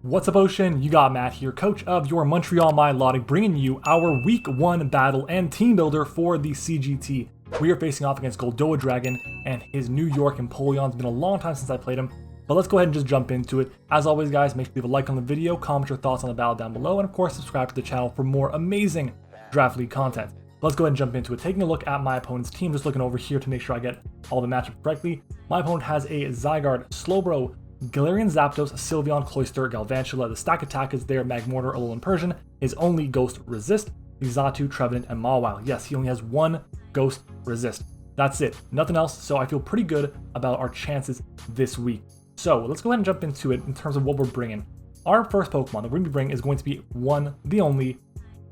What's up, Ocean? You got Matt here, coach of your Montreal Milotic, bringing you our Week 1 battle and team builder for the CGT. We are facing off against Goldoa Dragon and his New York Empoleon. It's been a long time since I played him, but let's go ahead and just jump into it. As always, guys, make sure to leave a like on the video, comment your thoughts on the battle down below, and of course, subscribe to the channel for more amazing Draft League content. Let's go ahead and jump into it. Taking a look at my opponent's team, just looking over here to make sure I get all the matchups correctly. My opponent has a Zygarde, Slowbro, Galarian Zapdos, Sylveon, Cloyster, Galvantula. The Stakataka is there, Magmortar, Alolan Persian. His only Ghost Resist, the Xatu, Trevenant, and Mawile. Yes, he only has one Ghost Resist. That's it, nothing else, so I feel pretty good about our chances this week. So let's go ahead and jump into it in terms of what we're bringing. Our first Pokemon that we're going to be bringing is going to be the only,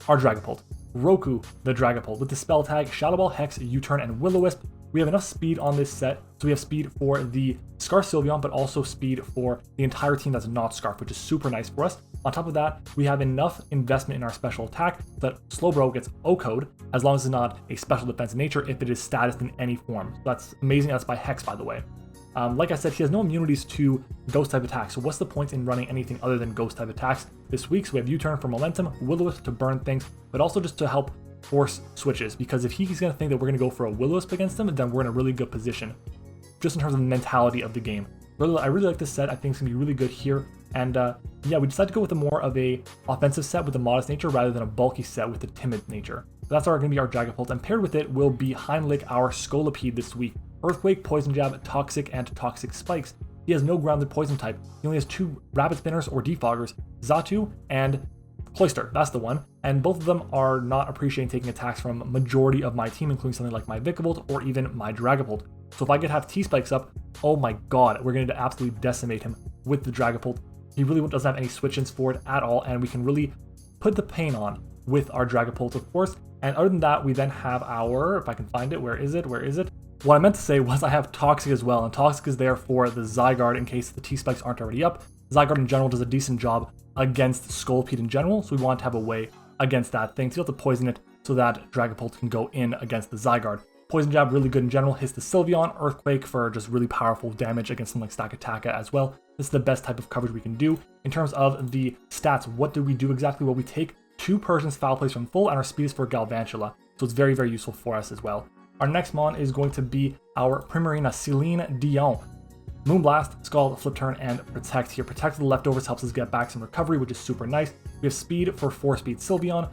our Dragapult. Roku, the Dragapult, with the spell tag Shadow Ball, Hex, U-Turn, and Will-O-Wisp. We have enough speed on this set, so we have speed for the Scarf Sylveon, but also speed for the entire team that's not Scarf, which is super nice for us. On top of that, we have enough investment in our special attack that Slowbro gets O-Code, as long as it's not a special defense in nature, if it is status in any form. So that's amazing. That's by Hex, by the way. Like I said, he has no immunities to Ghost type attacks, so what's the point in running anything other than Ghost type attacks this week? So we have U-Turn for momentum, Will-O-Wisp to burn things, but also just to help force switches, because if he's going to think that we're going to go for a Will-O-Wisp against him, then we're in a really good position, just in terms of the mentality of the game. I really like this set. I think it's going to be really good here, and yeah, we decided to go with a more of a offensive set with a modest nature rather than a bulky set with a timid nature. So that's going to be our Dragapult, and paired with it will be Heimlich, our Scolipede this week. Earthquake, Poison Jab, Toxic, and Toxic Spikes. He has no grounded poison type. He only has two Rapid Spinners or Defoggers, Xatu and Cloyster, that's the one. And both of them are not appreciating taking attacks from majority of my team, including something like my Vikavolt or even my Dragapult. So if I could have T-Spikes up, oh my god, we're going to absolutely decimate him with the Dragapult. He really doesn't have any switch-ins for it at all, and we can really put the pain on with our Dragapult, of course. And other than that, we then have our, if I can find it, where is it? What I meant to say was I have Toxic as well, and Toxic is there for the Zygarde in case the T-Spikes aren't already up. Zygarde in general does a decent job against Scolipede in general, so we want to have a way against that thing to be able to poison it so that Dragapult can go in against the Zygarde. Poison Jab, really good in general, hits the Sylveon. Earthquake for just really powerful damage against something like Stakataka as well. This is the best type of coverage we can do. In terms of the stats, what do we do exactly? Well, we take 2 Persian's Foul Plays from full, and our speed is for Galvantula, so it's very, very useful for us as well. Our next mon is going to be our Primarina, Celine Dion. Moonblast, Scald, Flip Turn, and Protect here. Protect the leftovers helps us get back some recovery, which is super nice. We have speed for 4-speed Sylveon.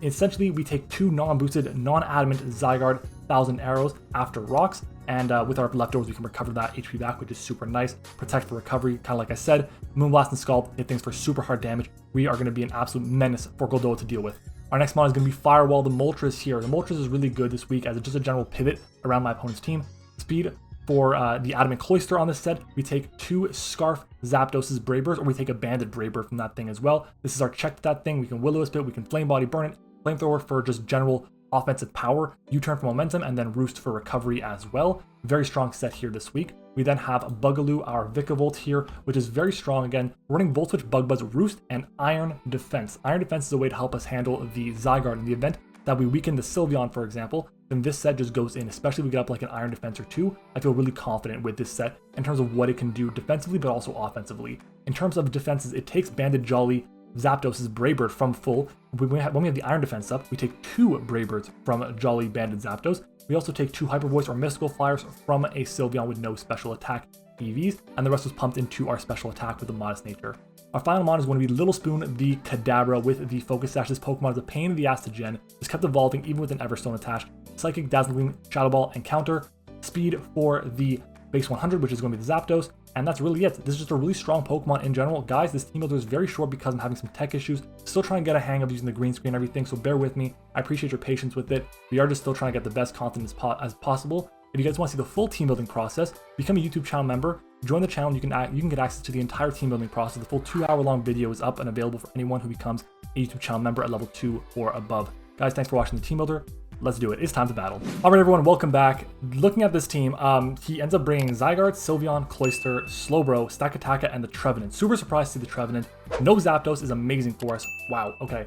Essentially, we take 2 non-boosted, non-adamant Zygarde 1000 arrows after rocks, and with our leftovers, we can recover that HP back, which is super nice. Protect for recovery, kind of like I said. Moonblast and Scald hit things for super hard damage. We are going to be an absolute menace for Goldoa to deal with. Our next mon is going to be Firewall. The Moltres here. The Moltres is really good this week as it's just a general pivot around my opponent's team. Speed for the Adamant Cloyster on this set. We take 2 Scarf Zapdos's Bravebirds, or we take a Banded Bravebird from that thing as well. This is our check to that thing. We can Will-O-Wisp it, we can Flame Body burn it, Flamethrower for just general offensive power, U-Turn for momentum, and then Roost for recovery as well. Very strong set here this week. We then have Bugaloo, our Vikavolt here, which is very strong again. We're running Volt Switch, Bug Buzz, Roost, and Iron Defense. Iron Defense is a way to help us handle the Zygarde in the event that we weaken the Sylveon, for example. Then this set just goes in, especially if we get up like an Iron Defense or 2. I feel really confident with this set in terms of what it can do defensively, but also offensively. In terms of defenses, it takes Banded Jolly Zapdos's Bravebird from full. When we have the Iron Defense up, we take 2 Bravebirds from Jolly Banded Zapdos. We also take 2 Hyper Voice or Mystical Flyers from a Sylveon with no special attack EVs, and the rest was pumped into our special attack with a modest nature. Our final mon is going to be Little Spoon, the Kadabra with the Focus Sash. This Pokemon is a pain in the ass to gen. It's kept evolving even with an Everstone attached. Psychic, Dazzling, Shadow Ball, and Counter. Speed for the base 100, which is going to be the Zapdos. And that's really it. This is just a really strong Pokemon in general. Guys, this team builder is very short because I'm having some tech issues. Still trying to get a hang of using the green screen and everything, so bear with me. I appreciate your patience with it. We are just still trying to get the best content as possible. If you guys want to see the full team building process, become a YouTube channel member. Join the channel. You can get access to the entire team building process. The full 2-hour-long video is up and available for anyone who becomes a YouTube channel member at level 2 or above. Guys, thanks for watching the team builder. Let's do it. It's time to battle. All right, everyone, welcome back. Looking at this team, he ends up bringing Zygarde, Sylveon, Cloyster, Slowbro, Stakataka, and the Trevenant. Super surprised to see the Trevenant. No Zapdos is amazing for us. Wow, okay.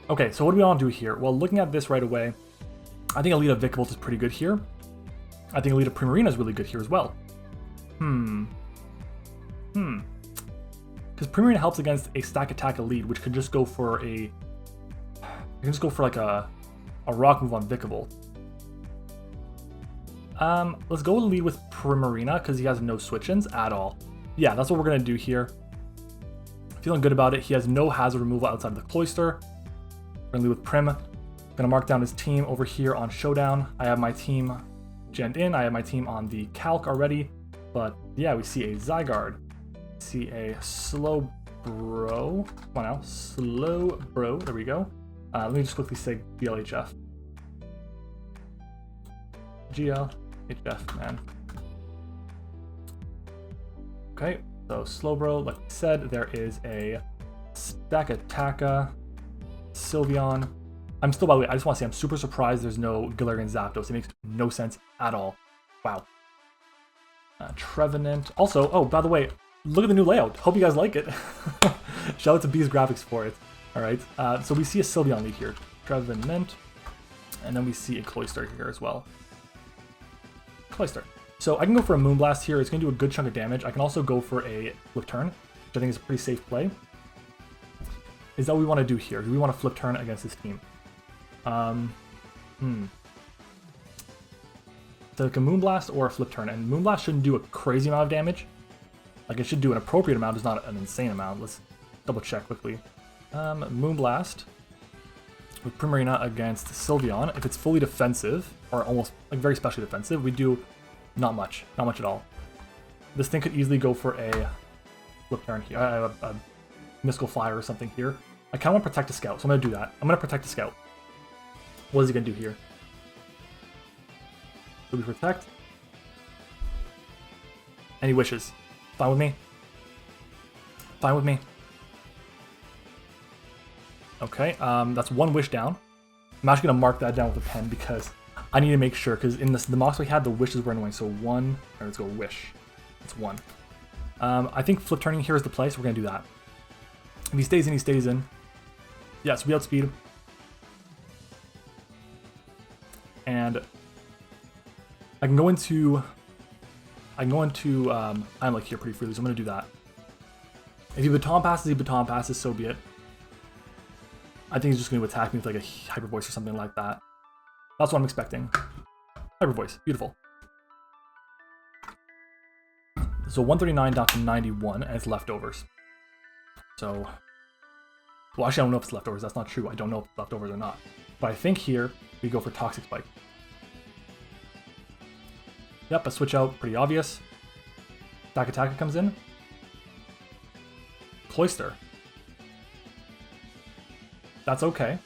Okay, so what do we want to do here? Well, looking at this right away, I think Alita Vikavolt is pretty good here. I think Alita Primarina is really good here as well. because Primarina helps against a Stakataka lead, which could just go for a... You can just go for like a rock move on Vikavolt. Let's go lead with Primarina because he has no switch-ins at all. Yeah, that's what we're going to do here. Feeling good about it. He has no hazard removal outside of the Cloyster. We're going to lead with Prim. Gonna mark down his team over here on Showdown. I have my team genned in. I have my team on the Calc already. But yeah, we see a Zygarde. See a Slowbro. Come on now. Slowbro. There we go. Let me just quickly say GLHF. GLHF, man. Okay, so Slowbro, like I said, there is a Stakataka, Sylveon. I'm still, by the way, I just want to say I'm super surprised there's no Galarian Zapdos. It makes no sense at all. Wow. Trevenant. Also, oh, by the way, look at the new layout. Hope you guys like it. Shout out to Beast Graphics for it. All right, so we see a Sylveon lead here. Trevenant. And then we see a Cloyster here as well. Cloyster. So I can go for a Moonblast here. It's going to do a good chunk of damage. I can also go for a Flip Turn, which I think is a pretty safe play. Is that what we want to do here? Do we want to Flip Turn against this team? So like a Moonblast or a Flip Turn, and Moonblast shouldn't do a crazy amount of damage. Like it should do an appropriate amount, just not an insane amount. Let's double check quickly. Moonblast with Primarina against Sylveon. If it's fully defensive, or almost like very specially defensive, we do not much at all. This thing could easily go for a Flip Turn here. I have a Mystical Fire or something here. I kind of want to protect a Scout, so I'm going to do that. I'm going to protect a Scout. What is he going to do here? Do we protect? And he wishes. Fine with me. Fine with me. Okay, that's one wish down. I'm actually going to mark that down with a pen because I need to make sure, because in the mocks we had, the wishes were annoying. So one, or let's go wish. That's one. I think Flip Turning here is the play, so we're going to do that. If he stays in, he stays in. Yes, we outspeed him. And I can go into Imelic here pretty freely, so I'm going to do that. If he baton passes, so be it. I think he's just going to attack me with like a Hyper Voice or something like that. That's what I'm expecting. Hyper Voice, beautiful. So 139 down to 91, and it's leftovers. So, well, actually I don't know if it's leftovers, that's not true. I don't know if it's leftovers or not. But I think here, we go for Toxic Spike. Yep, a switch out, pretty obvious. Stakataka comes in. Cloyster. That's okay.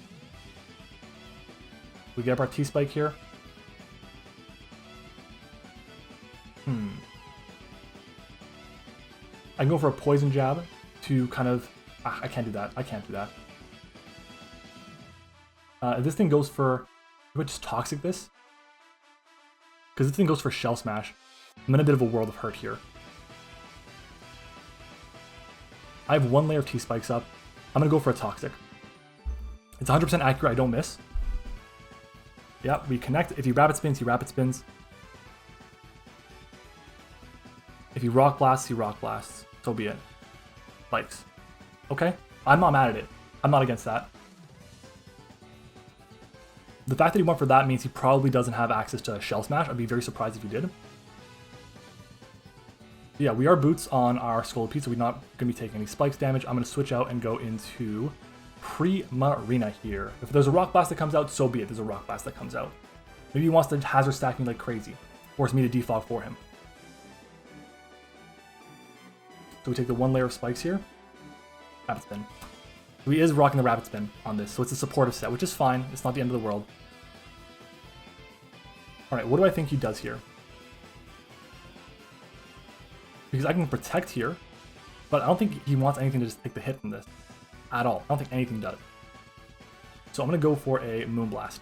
We get up our T-Spike here. I can go for a Poison Jab to kind of... I can't do that. I can't do that. If this thing goes for... Do I just Toxic this? Because this thing goes for Shell Smash. I'm in a bit of a world of hurt here. I have one layer of T-Spikes up. I'm going to go for a Toxic. It's 100% accurate. I don't miss. Yeah, we connect. If he Rapid Spins, he Rapid Spins. If he Rock Blasts, he Rock Blasts. So be it. Likes. Okay? I'm not mad at it. I'm not against that. The fact that he went for that means he probably doesn't have access to Shell Smash. I'd be very surprised if he did. Yeah, we are boots on our Scolipede, so we're not going to be taking any spikes damage. I'm going to switch out and go into Primarina here. If there's a Rock Blast that comes out, so be it. There's a Rock Blast that comes out. Maybe he wants to hazard stack me like crazy. Force me to defog for him. So we take the one layer of spikes here. Rapid Spin. So he is rocking the Rapid Spin on this, so it's a supportive set, which is fine. It's not the end of the world. Alright, what do I think he does here? Because I can protect here, but I don't think he wants anything to just take the hit from this. At all. I don't think anything does. So I'm going to go for a Moonblast.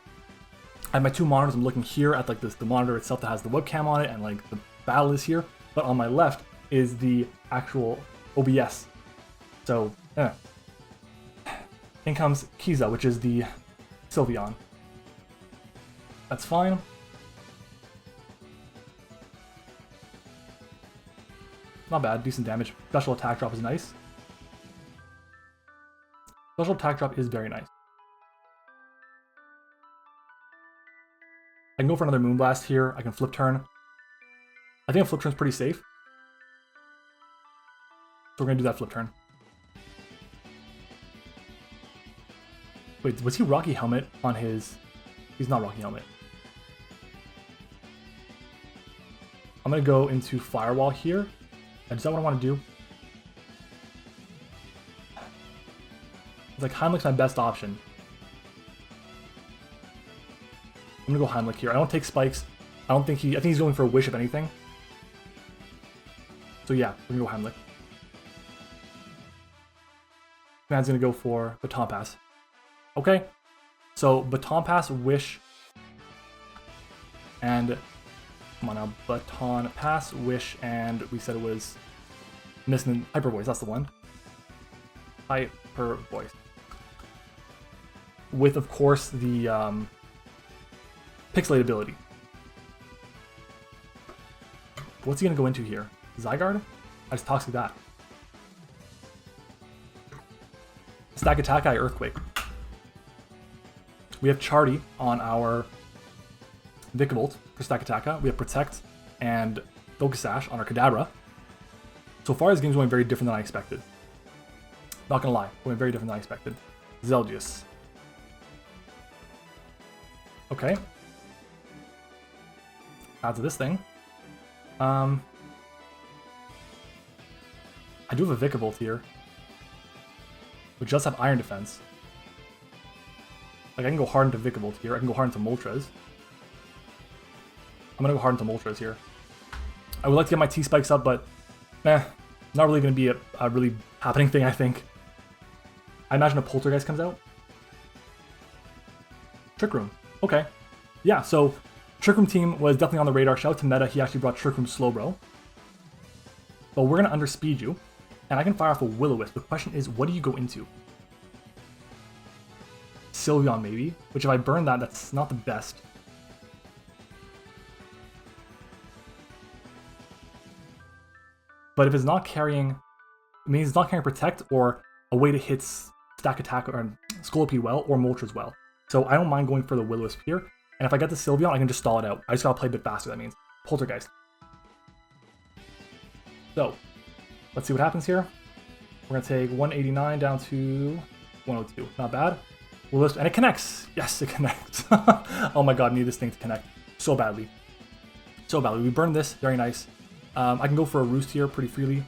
I have my two monitors. I'm looking here at like the monitor itself that has the webcam on it, and like the battle is here. But on my left is the actual OBS. So, in comes Kiza, which is the Sylveon. That's fine. Not bad, decent damage. Special attack drop is nice. Special attack drop is very nice. I can go for another Moonblast here. I can flip turn. I think a flip turn's pretty safe. So we're going to do that flip turn. Wait, was he Rocky Helmet on his... He's not Rocky Helmet. I'm going to go into Firewall here. Is that what I want to do? It's like Heimlich's my best option. I'm going to go Heimlich here. I don't take spikes. I think he's going for a wish if anything. So yeah, we're going to go Heimlich. Man's going to go for Baton Pass. Okay. So Baton Pass, Wish, and... Come on now. Baton Pass, Wish, and we said it was... Missing Hyper Voice, that's the one. Hyper Voice. With, of course, the Pixelate ability. What's he going to go into here? Zygarde? I just toxic that. Stakataka, Earthquake. We have Chardy on our Vikavolt for Stakataka. We have Protect and Focus Sash on our Kadabra. So far, this game's going very different than I expected. Not gonna lie, going very different than I expected. Zeldius. Okay. Add to this thing. I do have a Vikavolt here. We just have Iron Defense. Like, I can go hard into Vikavolt here. I can go hard into Moltres. I'm gonna go hard into Moltres here. I would like to get my T-Spikes up, but not really gonna be a really happening thing, I think. I imagine a Poltergeist comes out. Trick Room. Okay. Yeah, so Trick Room team was definitely on the radar. Shout out to Meta, he actually brought Trick Room Slowbro. But we're gonna underspeed you, and I can fire off a Will-O-Wisp. The question is, what do you go into? Sylveon maybe, which if I burn that, that's not the best. But if it's not carrying, it means it's not carrying Protect or a way to hit Stakataka or Scolipede well or Moltres well. So I don't mind going for the Will-O-Wisp here. And if I get the Sylveon, I can just stall it out. I just gotta play a bit faster, that means. Poltergeist. So, let's see what happens here. We're gonna take 189 down to 102. Not bad. And it connects. Yes, it connects. Oh my god, I need this thing to connect so badly. So badly. We burned this. Very nice. I can go for a Roost here pretty freely.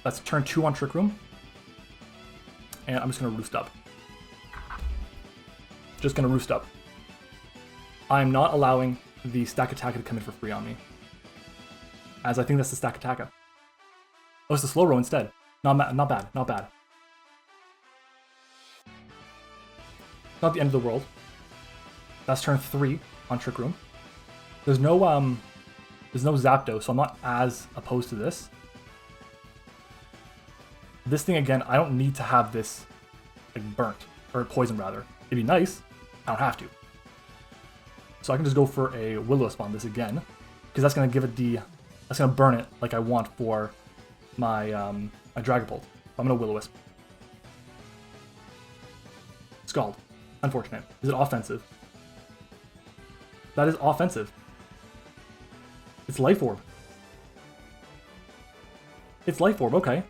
That's turn 2 on Trick Room. And I'm just going to Roost up. Just going to Roost up. I'm not allowing the Stakataka to come in for free on me. As I think that's the Stakataka. Oh, it's the Slowbro instead. Not bad. Not bad. Not the end of the world. That's turn 3 on Trick Room. There's no Zapdos, so I'm not as opposed to this. This thing again, I don't need to have this like burnt or poison rather. It'd be nice. I don't have to. So I can just go for a Will-O-Wisp on this again, because that's gonna give it that's gonna burn it like I want for my my Dragapult. I'm gonna Will-O-Wisp. Scald. Unfortunate. Is it offensive? That is offensive. It's Life Orb. It's Life Orb, okay.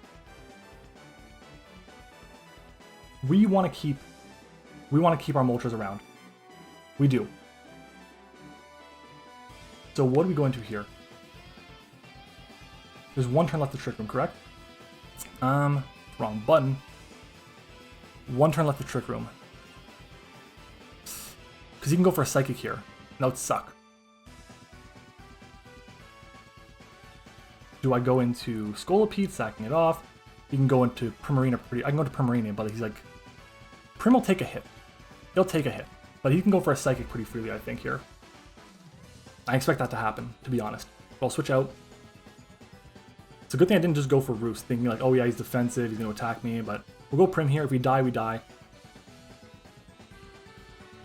We want to keep our Moltres around. We do. So what do we go into here? There's one turn left to Trick Room, correct? Wrong button. One turn left to Trick Room. Because you can go for a Psychic here. That would suck. Do I go into Scolipede, sacking it off? You can go into Primarina. I can go to Primarina, but he's like... Prim will take a hit. He'll take a hit. But he can go for a Psychic pretty freely, I think, here. I expect that to happen, to be honest. But I'll switch out. It's a good thing I didn't just go for Roost, thinking like, oh yeah, he's defensive, he's going to attack me, but we'll go Prim here. If we die, we die.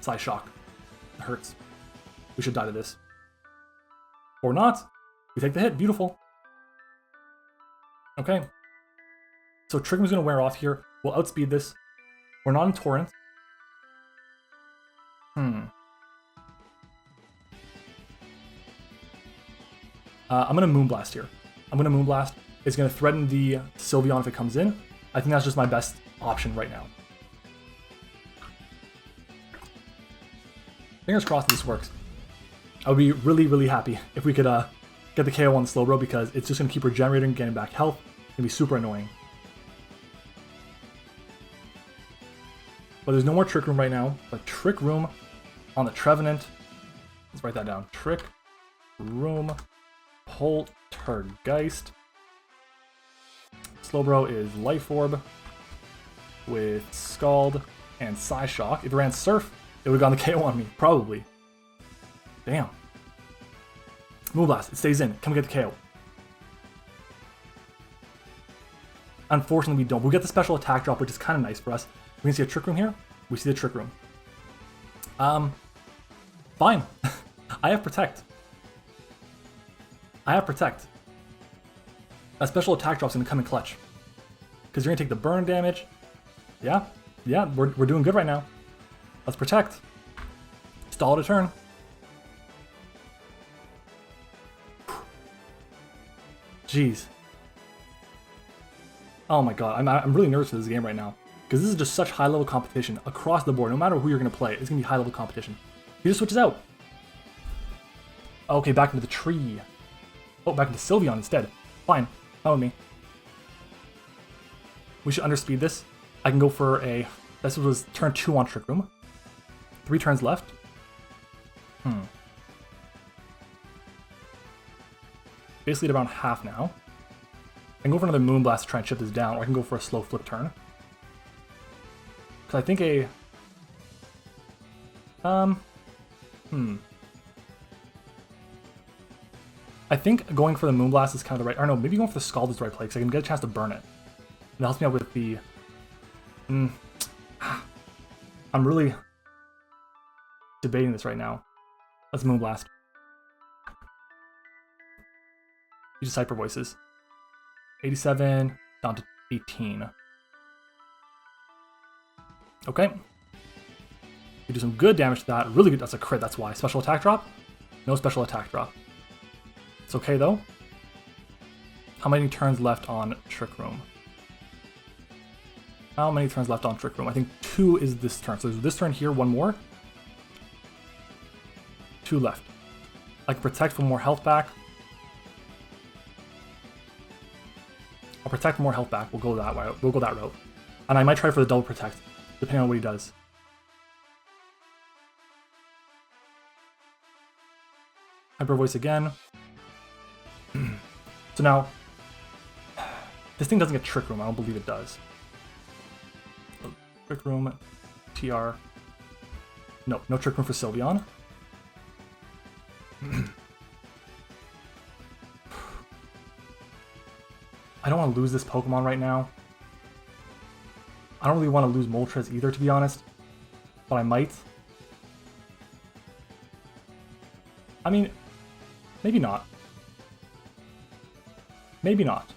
Psy Shock. It hurts. We should die to this. Or not. We take the hit. Beautiful. Okay. So Trick Room's going to wear off here. We'll outspeed this. We're not in Torrent. I'm gonna Moonblast here. I'm gonna Moonblast. It's gonna threaten the Sylveon if it comes in. I think that's just my best option right now. Fingers crossed this works. I would be really, really happy if we could get the KO on the Slowbro because it's just gonna keep regenerating, getting back health. It's gonna be super annoying. But there's no more Trick Room right now. But Trick Room on the Trevenant. Let's write that down. Trick Room Poltergeist. Slowbro is Life Orb with Scald and Psyshock. If it ran Surf, it would have gotten the KO on me, probably. Damn. Moonblast, it stays in. Come get the KO. Unfortunately, we don't. We get the special attack drop, which is kind of nice for us. We can see a Trick Room here. We see the Trick Room. Fine. I have Protect. I have Protect. That special attack drop's gonna come in clutch. Because you're gonna take the burn damage. Yeah, we're doing good right now. Let's Protect. Stall to turn. Jeez. Oh my god, I'm really nervous for this game right now. Because this is just such high-level competition across the board. No matter who you're going to play, it's going to be high-level competition. He just switches out. Okay, back into the tree. Oh, back into Sylveon instead. Fine. Fine with me. We should underspeed this. I can go for a... This was turn 2 on Trick Room. 3 turns left. Basically at around half now. I can go for another Moonblast to try and chip this down, or I can go for a slow flip turn. I think I think going for the Moonblast is kind of the right... Or no, maybe going for the Scald is the right play, because I can get a chance to burn it. And that helps me out with the... I'm really debating this right now. Let's Moonblast. You just Hyper Voices. 87 down to 18. Okay. You do some good damage to that. Really good. That's a crit. That's why. Special attack drop? No special attack drop. It's okay though. How many turns left on Trick Room? How many turns left on Trick Room? I think 2 is this turn. So there's this turn here, 1 more. 2 left. I can Protect for more health back. I'll Protect for more health back. We'll go that way. We'll go that route. And I might try for the double Protect, depending on what he does. Hyper Voice again. So now, this thing doesn't get Trick Room. I don't believe it does. So, Trick Room, TR. No Trick Room for Sylveon. I don't want to lose this Pokemon right now. I don't really want to lose Moltres either, to be honest. But I might. I mean, maybe not. Maybe not.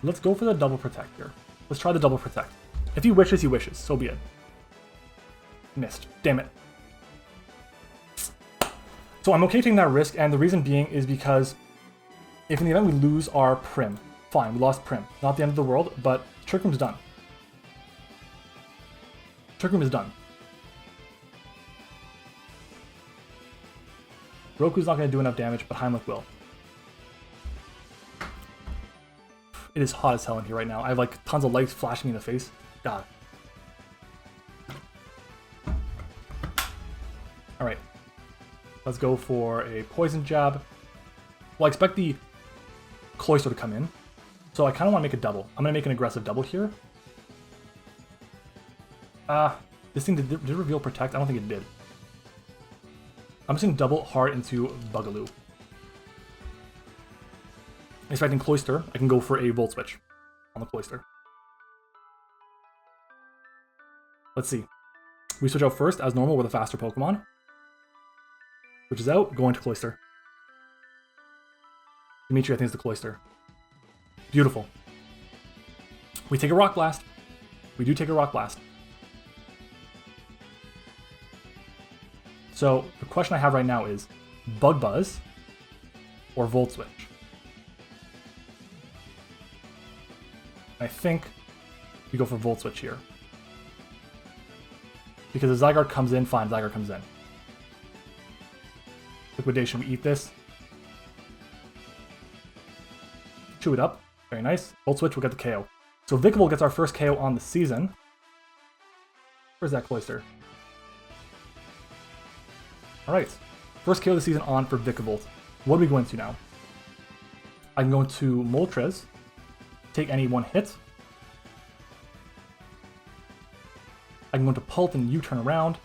Let's go for the double Protect here. Let's try the double Protect. If he wishes, he wishes. So be it. Missed. Damn it. So I'm okay taking that risk, and the reason being is because if in the event we lose our Prim, fine, we lost Prim. Not the end of the world, but Trick Room's done. Trick Room is done. Roku's not going to do enough damage, but Heimlich will. It is hot as hell in here right now. I have like tons of lights flashing me in the face. God. Alright. Let's go for a Poison Jab. Well, I expect the Cloyster to come in. So I kind of want to make a double. I'm going to make an aggressive double here. This thing, did it reveal Protect? I don't think it did. I'm just going to double hard into Bugaloo. Expecting Cloyster, I can go for a Volt Switch on the Cloyster. Let's see. We switch out first, as normal, with a faster Pokemon. Switches out, going to Cloyster. Dimitri, I think, is the Cloyster. Beautiful. We take a Rock Blast. We do take a Rock Blast. So the question I have right now is Bug Buzz or Volt Switch? I think we go for Volt Switch here. Because the Zygarde comes in, fine, Zygarde comes in. Liquidation, we eat this. Chew it up, very nice. Volt Switch will get the KO. So Vikavolt gets our first KO on the season. Where's that Cloyster? Alright, first KO of the season on for Vikavolt. What are we going to now? I can go into Moltres, take any one hit. I can go into Pult and U-turn around.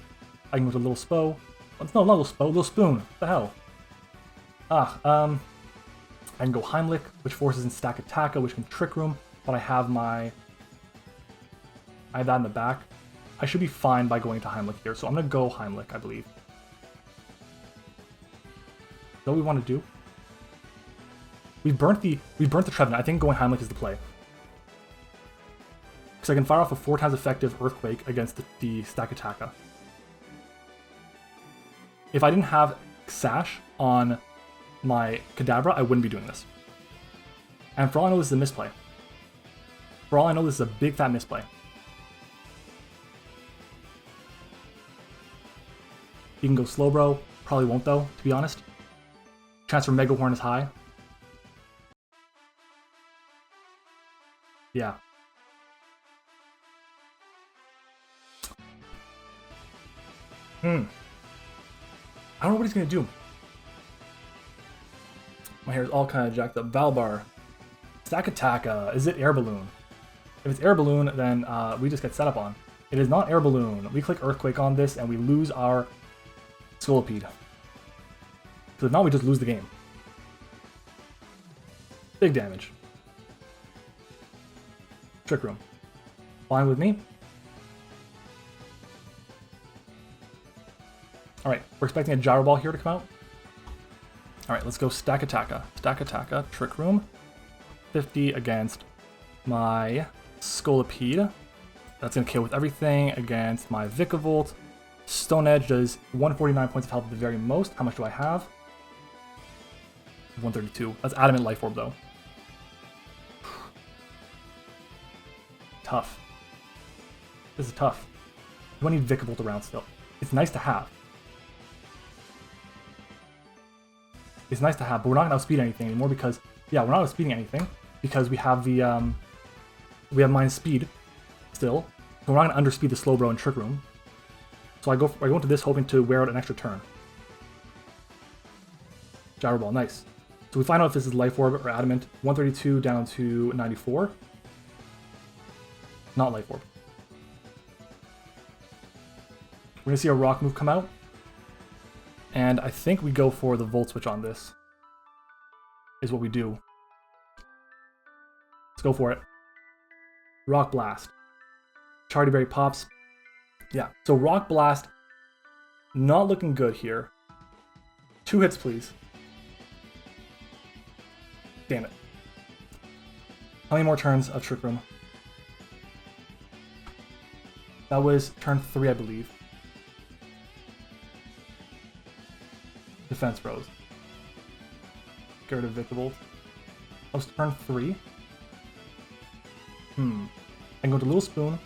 I can go to Little Spo. No, not Little Spo, Little Spoon. What the hell? I can go Heimlich, which forces in Stakataka, which can Trick Room, but I have that in the back. I should be fine by going to Heimlich here, so I'm gonna go Heimlich, I believe. Is that what we want to do? We burnt the Trevenant. I think going Heimlich is the play. Because I can fire off a 4 times effective Earthquake against the Stakataka. If I didn't have Sash on my Kadabra, I wouldn't be doing this. And for all I know, this is a misplay. For all I know, this is a big fat misplay. You can go Slowbro. Probably won't though, to be honest. Transfer Mega Horn is high. Yeah. I don't know what he's gonna do. My hair's all kind of jacked up. Valbar. Stakataka. Is it Air Balloon? If it's Air Balloon, then we just get set up on. It is not Air Balloon. We click Earthquake on this and we lose our Scolipede. So now we just lose the game. Big damage. Trick Room. Fine with me. Alright, we're expecting a Gyro Ball here to come out. Alright, let's go Stakataka. Stakataka, Trick Room. 50 against my Scolipede. That's going to KO with everything against my Vikavolt. Stone Edge does 149 points of health at the very most. How much do I have? 132. That's Adamant Life Orb though. Tough. This is tough. You don't need Vikavolt around still. It's nice to have. It's nice to have, but we're not going to outspeed anything anymore because, yeah, we're not outspeeding anything because we have the, we have minus speed still. So we're not going to underspeed the Slowbro and Trick Room. So I go into this hoping to wear out an extra turn. Gyro Ball, nice. So we find out if this is Life Orb or Adamant. 132 down to 94. Not Life Orb. We're going to see a Rock move come out. And I think we go for the Volt Switch on this. Is what we do. Let's go for it. Rock Blast. Charity Berry pops. Yeah, so Rock Blast, not looking good here. 2 hits, please. Damn it. How many more turns of Trick Room? That was turn 3, I believe. Defense Bros. Get rid of Vikavolt. That was turn 3. I can go to Little Spoon.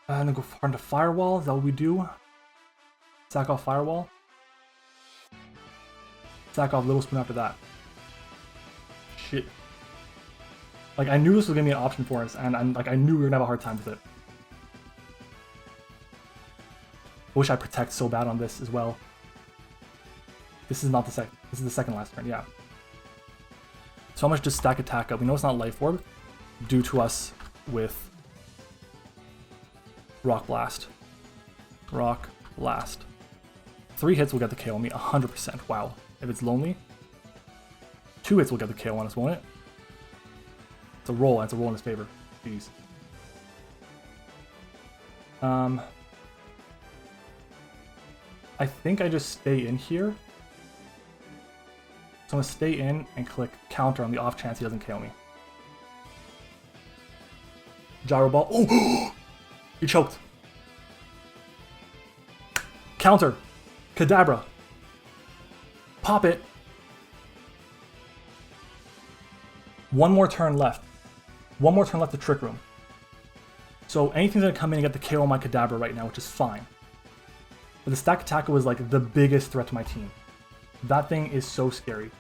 And then go far into Firewall. Is that what we do? Sack off Firewall. Sack off Little Spoon after that. Shit. Like, I knew this was gonna be an option for us, and I knew we were gonna have a hard time with it. I wish I protect so bad on this as well. This is not the second. This is the second last turn, yeah. So how much does Stakataka? We know it's not Life Orb, due to us with Rock Blast. Rock Blast. 3 hits will get the KO on me, 100%. Wow. If it's Lonely, 2 hits will get the KO on us, won't it? It's a roll, and it's a roll in his favor. Jeez. I think I just stay in here. I'm going to stay in and click counter on the off chance he doesn't KO me. Gyro ball. Oh! You choked. Counter. Kadabra. Pop it. One more turn left. One more turn left to Trick Room. So anything's going to come in and get the KO on my Kadabra right now, which is fine. But the Stakataka was like the biggest threat to my team. That thing is so scary.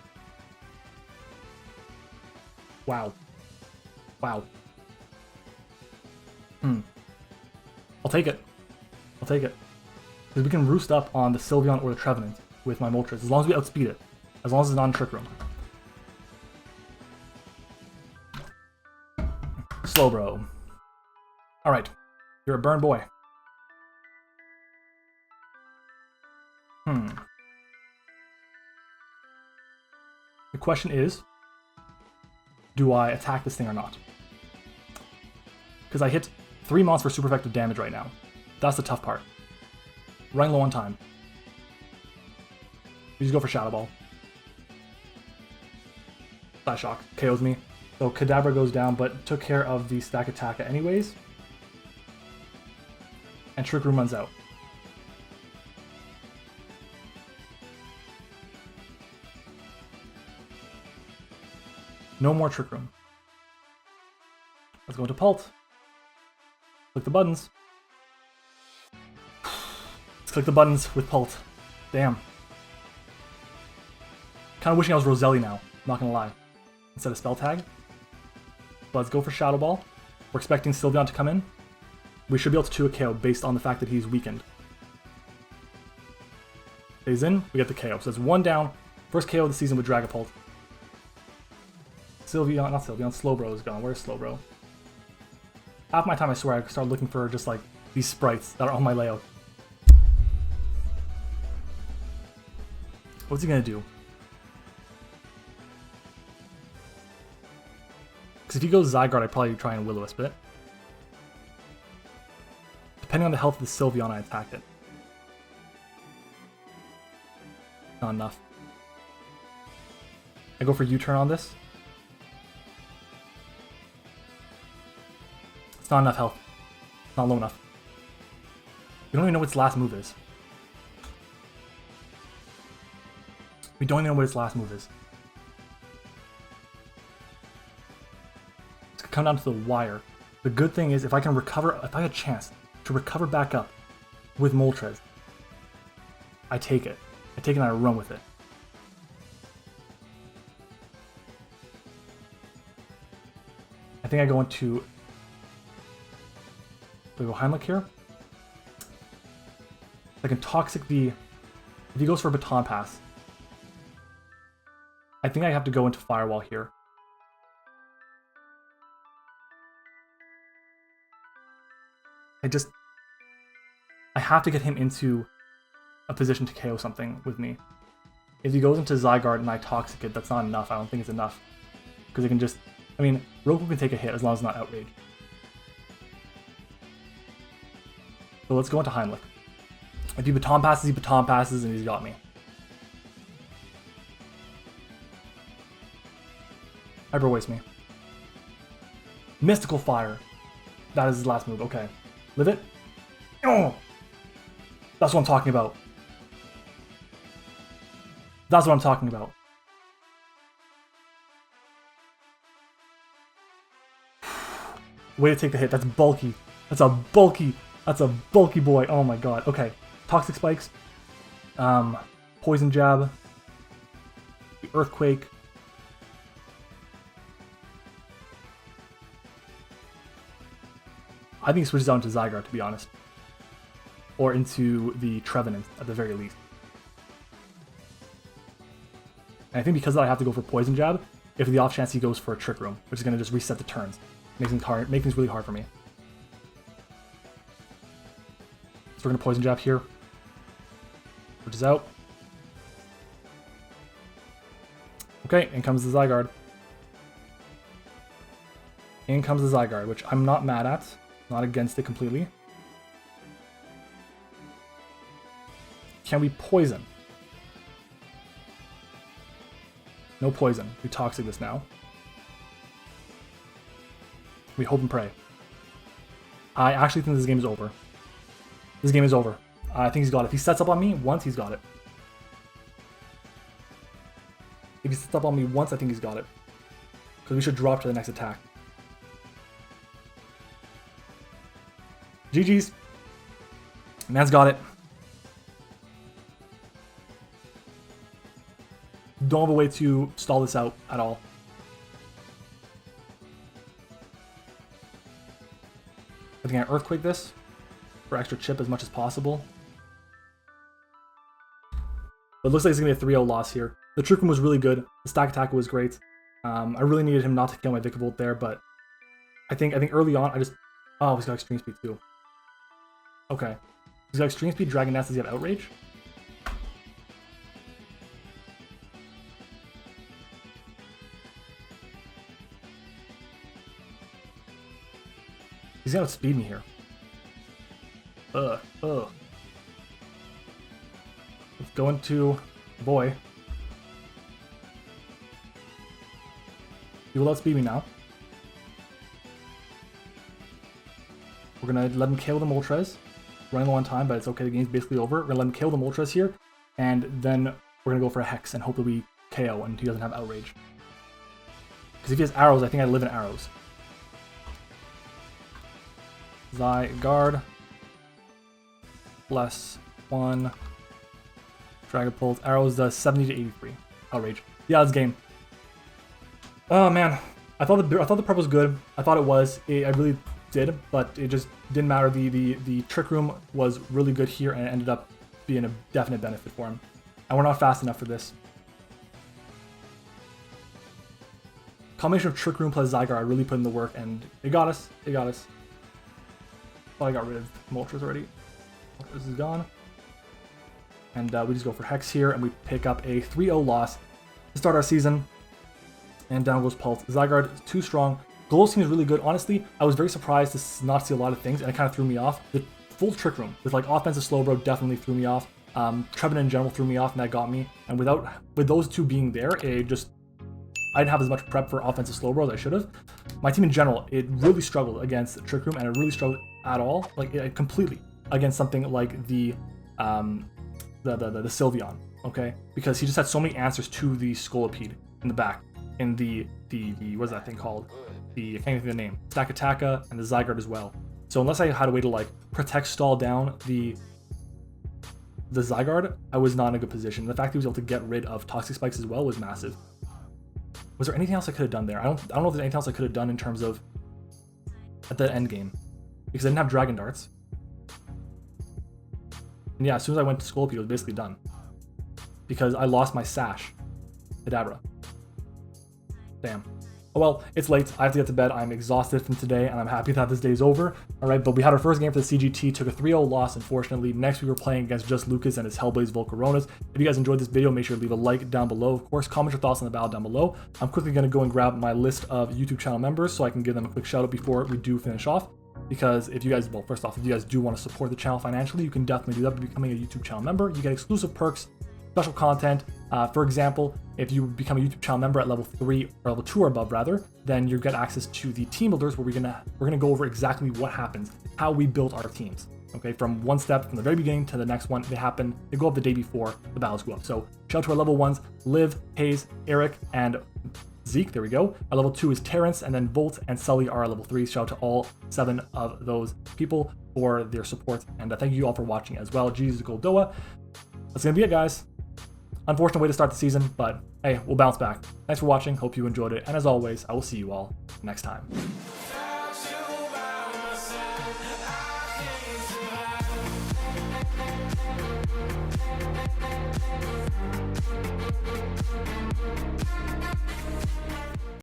Wow. Wow. I'll take it. I'll take it. Because we can roost up on the Sylveon or the Trevenant with my Moltres, as long as we outspeed it. As long as it's not in Trick Room. Slowbro. Alright. You're a burn boy. The question is, do I attack this thing or not? Because I hit 3 months for super effective damage right now. That's the tough part. Running low on time. We just go for Shadow Ball. Side Shock. KOs me. So Kadabra goes down, but took care of the Stakataka anyways. And Trick Room runs out. No more Trick Room. Let's go to Pult. Click the buttons. Let's click the buttons with Pult. Damn. Kind of wishing I was Roselli now, not gonna lie. Instead of Spell Tag. But let's go for Shadow Ball. We're expecting Sylveon to come in. We should be able to 2 a KO based on the fact that he's weakened. Stays in, we get the KO. So that's 1 down. First KO of the season with Dragapult. Sylveon, not Sylveon, Slowbro is gone. Where's Slowbro? Half my time I swear I started looking for just like these sprites that are on my layout. What's he gonna do? Because if he goes Zygarde, I'd probably try and Will-O-Wisp it. Depending on the health of the Sylveon, I attacked it. Not enough. I go for U-turn on this. It's not enough health. Not low enough. We don't even know what its last move is. We don't even know what its last move is. It's gonna come down to the wire. The good thing is if I can recover, if I had a chance to recover back up with Moltres, I take it. I take it and I run with it. I think I go into... Do I go Heimlich here? I can Toxic the... If he goes for a Baton Pass, I think I have to go into Firewall here. I have to get him into a position to KO something with me. If he goes into Zygarde and I Toxic it, that's not enough. I don't think it's enough. Because it can just... I mean, Roku can take a hit as long as it's not Outrage. So let's go into Heimlich. If he Baton Passes, and he's got me. Hyper Waste me. Mystical Fire. That is his last move. Okay. Live it. Oh! That's what I'm talking about. That's what I'm talking about. Way to take the hit. That's bulky. That's a bulky boy. Oh my god. Okay. Toxic Spikes. Poison Jab. The Earthquake. I think he switches out into Zygarde, to be honest. Or into the Trevenant, at the very least. And I think because of that, I have to go for Poison Jab, if the off chance he goes for a Trick Room, which is going to just reset the turns. Make things really hard for me. So we're going to Poison Jab here. Which is out. Okay, in comes the Zygarde. In comes the Zygarde, which I'm not mad at. Not against it completely. Can we poison? No poison. We toxic this now. We hope and pray. I actually think this game is over. This game is over. I think he's got it. If he sets up on me once, he's got it. If he sets up on me once, I think he's got it. Because we should drop to the next attack. GG's. Man's got it. Don't have a way to stall this out at all. I think I Earthquake this for extra chip as much as possible. But it looks like it's going to be a 3-0 loss here. The Trick Room was really good. The Stakataka was great. I really needed him not to kill my Vikavolt there, but I think early on I just... Oh, he's got Extreme Speed too. Okay. He's got Extreme Speed, Dragon Dance. Does he have Outrage? He's gonna outspeed me here. Let's go into Boy. He will outspeed me now. We're gonna let him KO the Moltres. Running low on time, but it's okay, the game's basically over. We're gonna let him KO the Moltres here, and then we're gonna go for a Hex and hopefully we KO and he doesn't have Outrage. Because if he has arrows, I think I live in arrows. Zygarde. Bless 1. Dragapult. Arrows does 70 to 83. Outrage. Yeah, that's game. Oh man, I thought the prep was good. I thought it was. I really did, but it just didn't matter. The Trick Room was really good here, and it ended up being a definite benefit for him. And we're not fast enough for this. Combination of Trick Room plus Zygarde, I really put in the work, and it got us. It got us. Oh, I got rid of Moltres already. Moltres is gone. And we just go for Hex here, and we pick up a 3-0 loss to start our season. And down goes Pulse. Zygarde is too strong. Glow team is really good. Honestly, I was very surprised to not see a lot of things, and it kind of threw me off. The full Trick Room with like offensive Slowbro definitely threw me off. Trebin in general threw me off, and that got me. And with those two being there, it just... I didn't have as much prep for offensive Slowbro as I should have. My team in general, it really struggled against the Trick Room, and it really struggled at all, like completely, against something like the Sylveon, okay? Because he just had so many answers to the Scolipede in the back, in the what's that thing called? I can't even think of the name. Stakataka and the Zygarde as well. So unless I had a way to like protect stall down the Zygarde, I was not in a good position. The fact that he was able to get rid of Toxic Spikes as well was massive. Was there anything else I could have done there? I don't know if there's anything else I could have done in terms of at the end game, because I didn't have Dragon Darts. And yeah, as soon as I went to Scolipede, it was basically done, because I lost my Sash, Kadabra. Damn. Oh well, it's late. I have to get to bed. I'm exhausted from today, and I'm happy that this day is over. All right, but we had our first game for the CGT, took a 3-0 loss, unfortunately. Next, we were playing against Just Lucas and his Hellblaze Volcaronas. If you guys enjoyed this video, make sure to leave a like down below. Of course, comment your thoughts on the battle down below. I'm quickly going to go and grab my list of YouTube channel members so I can give them a quick shout out before we do finish off. Because if you guys, well, first off, if you guys do want to support the channel financially, you can definitely do that by becoming a YouTube channel member. You get exclusive perks, special content. For example, if you become a YouTube channel member at level 3 or level 2 or above rather, then you get access to the team builders where we're gonna go over exactly what happens, how we build our teams. Okay, from one step from the very beginning to the next one, they go up the day before the battles go up. So shout out to our level 1s, Liv, Hayes, Eric, and Zeke, there we go. Our level 2 is Terrence, and then Volt and Sully are our level 3s. Shout out to all 7 of those people for their support, and thank you all for watching as well. Jesus Goldoa. That's gonna be it, guys. Unfortunate way to start the season, but hey, we'll bounce back. Thanks for watching, hope you enjoyed it, and as always, I will see you all next time.